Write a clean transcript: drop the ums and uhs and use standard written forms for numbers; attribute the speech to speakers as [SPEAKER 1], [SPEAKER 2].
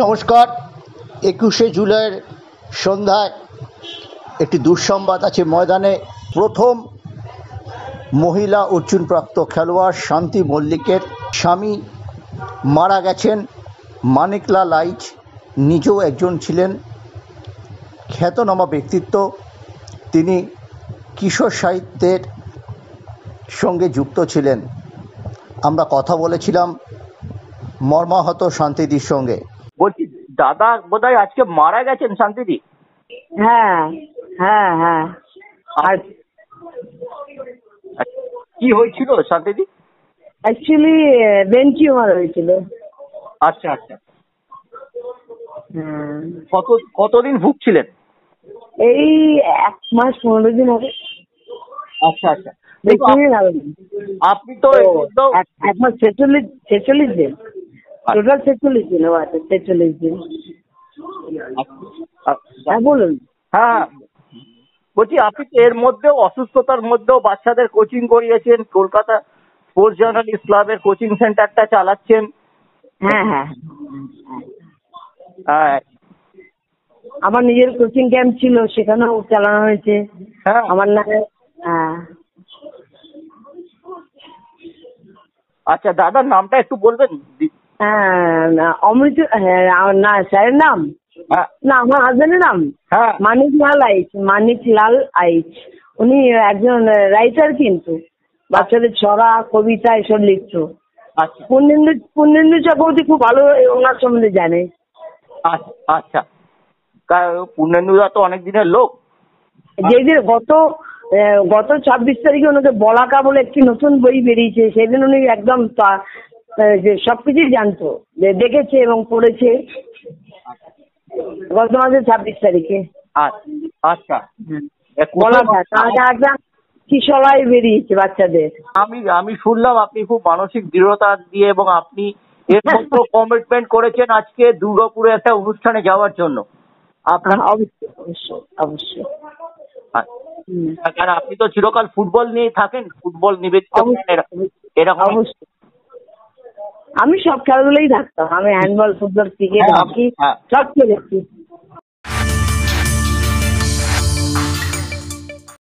[SPEAKER 1] নমস্কার। 21শে জুলাইয়ের সন্ধ্যায় একটি দুঃসংবাদ আছে ময়দানে। প্রথম মহিলা অর্জুনপ্রাপ্ত খেলোয়াড় শান্তি মল্লিকের স্বামী মারা গেছেন। মানিকলাল আইচ নিজেও একজন ছিলেন খ্যাতনামা ব্যক্তিত্ব। তিনি কিশোর সাহিত্যের সঙ্গে যুক্ত ছিলেন। আমরা কথা বলেছিলাম মর্মাহত শান্তিদির সঙ্গে।
[SPEAKER 2] বলছি দাদা বোধহয় আজকে মারা গেছেন শান্তিদি।
[SPEAKER 3] হ্যাঁ হ্যাঁ হ্যাঁ। আর
[SPEAKER 2] কি হয়েছিল শান্তিদি?
[SPEAKER 3] অ্যাকচুয়ালি ব্রেন টিউমার হয়েছিল।
[SPEAKER 2] আচ্ছা আচ্ছা। কতদিন ভুগছিলেন?
[SPEAKER 3] এই 1 মাস 15 দিন হবে।
[SPEAKER 2] আচ্ছা আচ্ছা।
[SPEAKER 3] বেশি দিন হবে না।
[SPEAKER 2] আপনি তো
[SPEAKER 3] 1 মাস 46 দিন, টোটাল 46 দিন আছে। 46 দিন। হ্যাঁ বলুন।
[SPEAKER 2] হ্যাঁ বলছি আপনি তো এর মধ্যেও অসুস্থতার মধ্যেও বাচ্চাদের কোচিং করিয়েছেন, কলকাতা স্পোর্টস জার্নালিস্ট ক্লাবের কোচিং সেন্টারটা চালাচ্ছেন।
[SPEAKER 3] হ্যাঁ হ্যাঁ
[SPEAKER 2] হ্যাঁ
[SPEAKER 3] আমার নিজের কোচিং ক্যাম্প ছিল, সেখানেও চালানো হয়েছে
[SPEAKER 2] হ্যাঁ।
[SPEAKER 3] আমার নামে। হ্যাঁ।
[SPEAKER 2] আচ্ছা দাদার নামটা একটু বলবেন?
[SPEAKER 3] হ্যাঁ অমৃত। হ্যাঁ না স্যারের নাম
[SPEAKER 2] হ্যাঁ
[SPEAKER 3] না, আমার হাজবেন্ডের নাম
[SPEAKER 2] হ্যাঁ।
[SPEAKER 3] মানিকলাল আইচ। মানিকলাল আইচ উনি একজন রাইটার, কিন্তু বাচ্চাদের ছড়া কবিতা এসব লিখতো।
[SPEAKER 2] আচ্ছা
[SPEAKER 3] পূর্ণেন্দু চক্রবর্তী খুব ভালো ওনার সম্বন্ধে জানে।
[SPEAKER 2] আচ্ছা আচ্ছা। পূর্ণেন্দুদা তো অনেক দিনের লোক।
[SPEAKER 3] যেদিন গত 26 তারিখে ওনাকে বলাকা বলে একটি নতুন বই বেরিয়েছে, সেদিন উনি একদম সবকিছুই জানতো, দেখেছে এবং পড়েছে গত মাসের 26 তারিখে।
[SPEAKER 2] আচ্ছা।
[SPEAKER 3] বলাকা তার একটা কিশোরাই বেরিয়েছে বাচ্চাদের।
[SPEAKER 2] আমি শুনলাম আপনি খুব মানসিক দৃঢ়তা দিয়ে এবং আপনি এর মধ্যে কমিটমেন্ট করেছেন আজকে দুর্গাপুরে একটা অনুষ্ঠানে যাওয়ার জন্য। আপনার
[SPEAKER 3] অবশ্যই অবশ্যই অবশ্যই।
[SPEAKER 2] কারণ আপনি তো চিরকাল ফুটবল নিয়েই থাকেন, ফুটবল নিবেদিত এরকম।
[SPEAKER 3] অবশ্যই আমি সব খেলাধুলাই থাকতাম। আমি হ্যান্ডবল, ফুটবল, ক্রিকেট, হকি সব খেলেছি।